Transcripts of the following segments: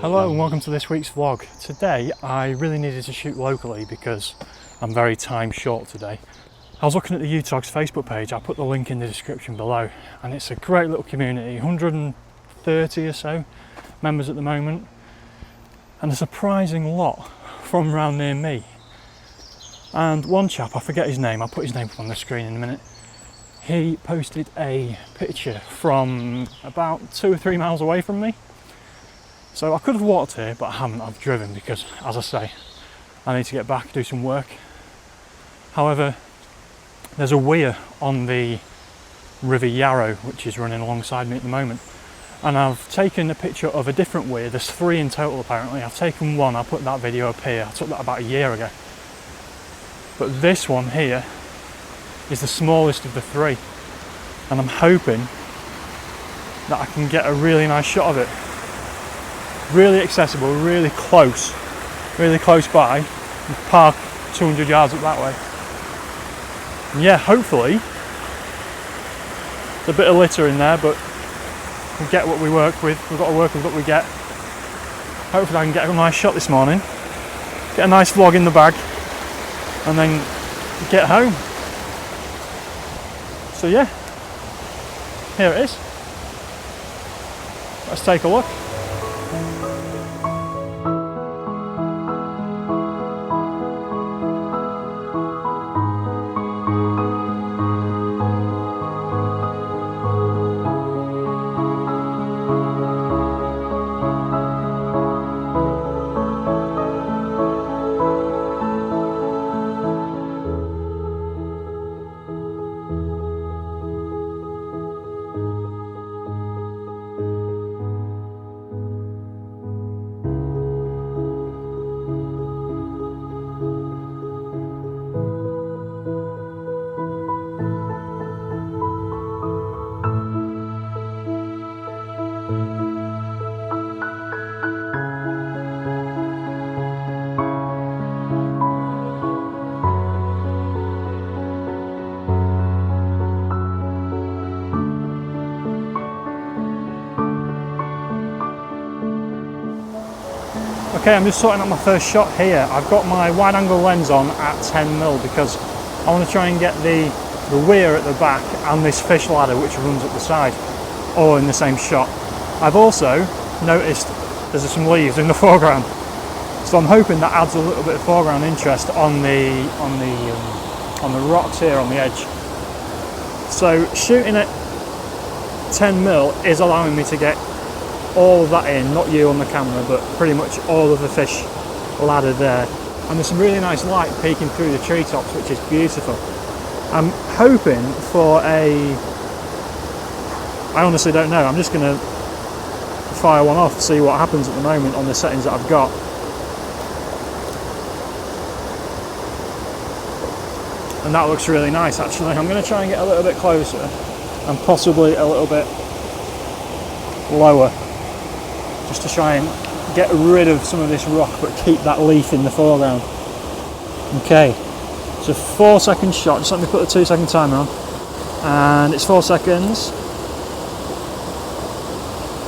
Hello and welcome to this week's vlog. Today I really needed to shoot locally because I'm very time short today. I was looking at the UTOG's Facebook page. I put the link in the description below, and it's a great little community, 130 or so members at the moment, and a surprising lot from around near me. And one chap, I forget his name, I'll put his name up on the screen in a minute, he posted a picture from about 2 or 3 miles away from me. So I could have walked here, but I haven't. I've driven because, as I say, I need to get back, do some work. However, there's a weir on the River Yarrow which is running alongside me at the moment, and I've taken a picture of a different weir. There's 3 in total apparently. I've taken one, I put that video up here. I took that about a year ago. But this one here is the smallest of the 3, and I'm hoping that I can get a really nice shot of it. Really accessible, really close by. You can park 200 yards up that way. And yeah, hopefully there's a bit of litter in there, but we'll get what we work with. We've got to work with what we get. Hopefully I can get a nice shot this morning, get a nice vlog in the bag, and then get home. So yeah, here it is. Let's take a look. Okay, I'm just sorting out my first shot here. I've got my wide angle lens on at 10mm because I want to try and get the weir at the back and this fish ladder which runs up the side all in the same shot. I've also noticed there's some leaves in the foreground, so I'm hoping that adds a little bit of foreground interest on the rocks here on the edge. So shooting at 10mm is allowing me to get all of that in, not you on the camera, but pretty much all of the fish ladder there. And there's some really nice light peeking through the treetops, which is beautiful. I'm hoping for I honestly don't know, I'm just going to fire one off, see what happens at the moment on the settings that I've got. And that looks really nice actually. I'm going to try and get a little bit closer and possibly a little bit lower, just to try and get rid of some of this rock but keep that leaf in the foreground. Okay, it's a 4-second shot. Just let me put the 2-second timer on, and it's 4 seconds.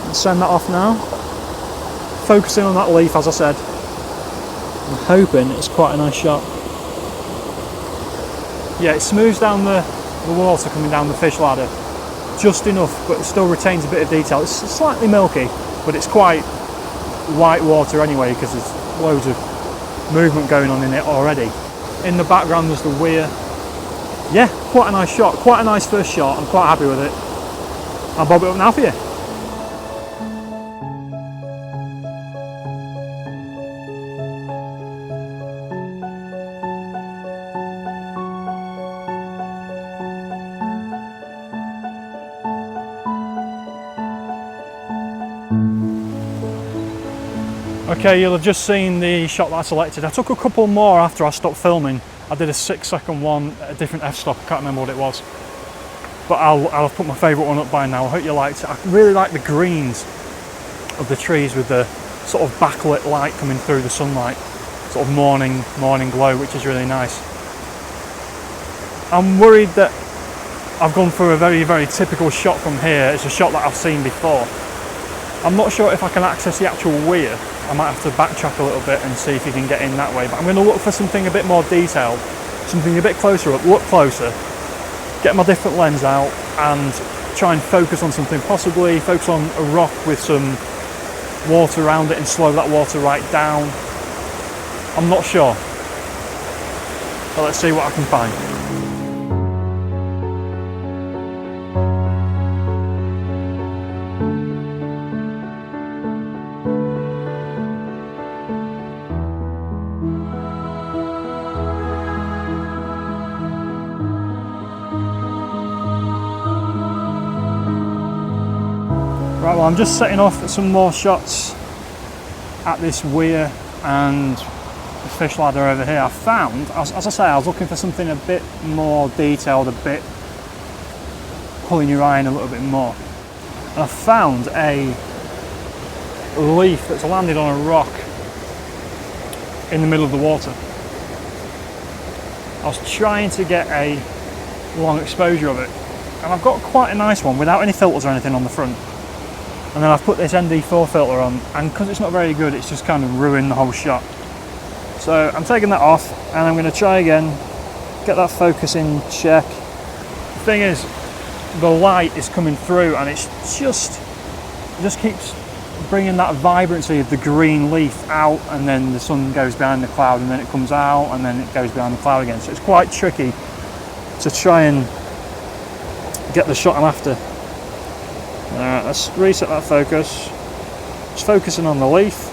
Let's send that off now. Focusing on that leaf, as I said. I'm hoping it's quite a nice shot. Yeah, it smooths down the water coming down the fish ladder just enough, but it still retains a bit of detail. It's slightly milky, but it's quite white water anyway because there's loads of movement going on in it already. In the background there's the weir. Yeah, quite a nice shot, quite a nice first shot. I'm quite happy with it. I'll bob it up now for you. Okay, you'll have just seen the shot that I selected. I took a couple more after I stopped filming. I did a 6-second one at a different f-stop, I can't remember what it was. But I'll have put my favourite one up by now. I hope you liked it. I really like the greens of the trees with the sort of backlit light coming through the sunlight. Sort of morning glow, which is really nice. I'm worried that I've gone for a very, very typical shot from here. It's a shot that I've seen before. I'm not sure if I can access the actual weir. I might have to backtrack a little bit and see if you can get in that way, but I'm going to look for something a bit more detailed, something a bit closer up, look closer, get my different lens out and try and focus on something, possibly focus on a rock with some water around it and slow that water right down. I'm not sure, but let's see what I can find. Right, well, I'm just setting off some more shots at this weir and the fish ladder over here. I found, as I say, I was looking for something a bit more detailed, a bit pulling your eye in a little bit more. And I found a leaf that's landed on a rock in the middle of the water. I was trying to get a long exposure of it, and I've got quite a nice one without any filters or anything on the front. And then I've put this ND4 filter on, and because it's not very good, it's just kind of ruined the whole shot. So I'm taking that off, and I'm going to try again, get that focus in check. The thing is, the light is coming through, and it just keeps bringing that vibrancy of the green leaf out, and then the sun goes behind the cloud, and then it comes out, and then it goes behind the cloud again. So it's quite tricky to try and get the shot I'm after. Alright, let's reset that focus. Just focusing on the leaf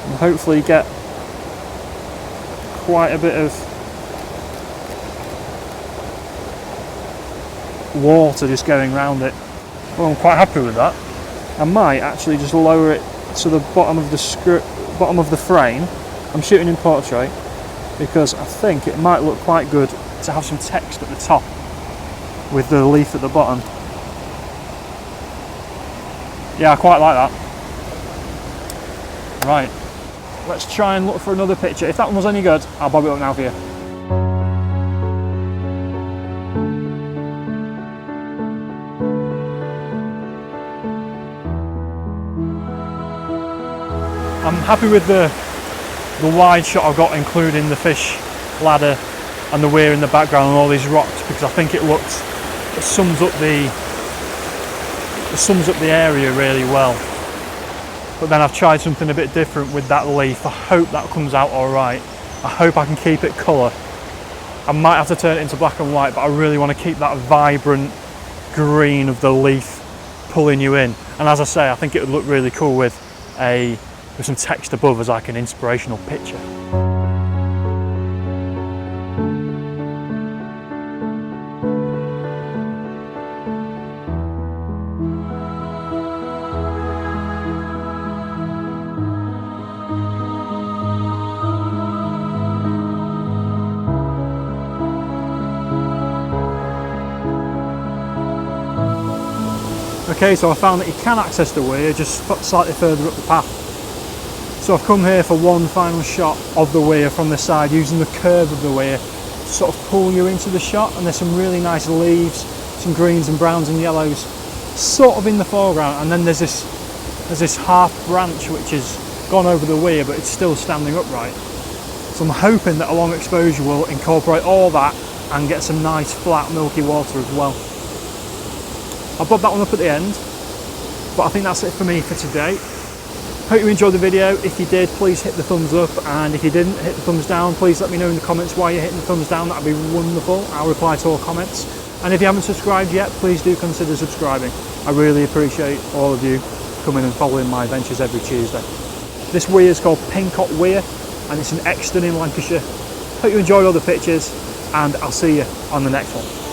and hopefully get quite a bit of water just going around it. Well, I'm quite happy with that. I might actually just lower it to the bottom of the frame. I'm shooting in portrait because I think it might look quite good to have some text at the top with the leaf at the bottom. Yeah, I quite like that. Right, let's try and look for another picture. If that one was any good, I'll bob it up now for you. I'm happy with the wide shot I've got, including the fish ladder and the weir in the background and all these rocks, because I think it sums up the area really well. But then I've tried something a bit different with that leaf. I hope that comes out all right. I hope I can keep it colour. I might have to turn it into black and white, but I really want to keep that vibrant green of the leaf pulling you in. And as I say, I think it would look really cool with some text above as like an inspirational picture. Okay, so I found that you can access the weir just slightly further up the path. So I've come here for one final shot of the weir from the side, using the curve of the weir to sort of pull you into the shot. And there's some really nice leaves, some greens and browns and yellows sort of in the foreground, and then there's this half branch which has gone over the weir but it's still standing upright. So I'm hoping that a long exposure will incorporate all that and get some nice flat milky water as well. I'll bob that one up at the end, but I think that's it for me for today. Hope you enjoyed the video. If you did, please hit the thumbs up, and if you didn't, hit the thumbs down. Please let me know in the comments why you're hitting the thumbs down. That'd be wonderful. I'll reply to all comments. And if you haven't subscribed yet, please do consider subscribing. I really appreciate all of you coming and following my adventures every Tuesday. This weir is called Pincock Weir, and it's in Exton in Lancashire. Hope you enjoyed all the pictures, and I'll see you on the next one.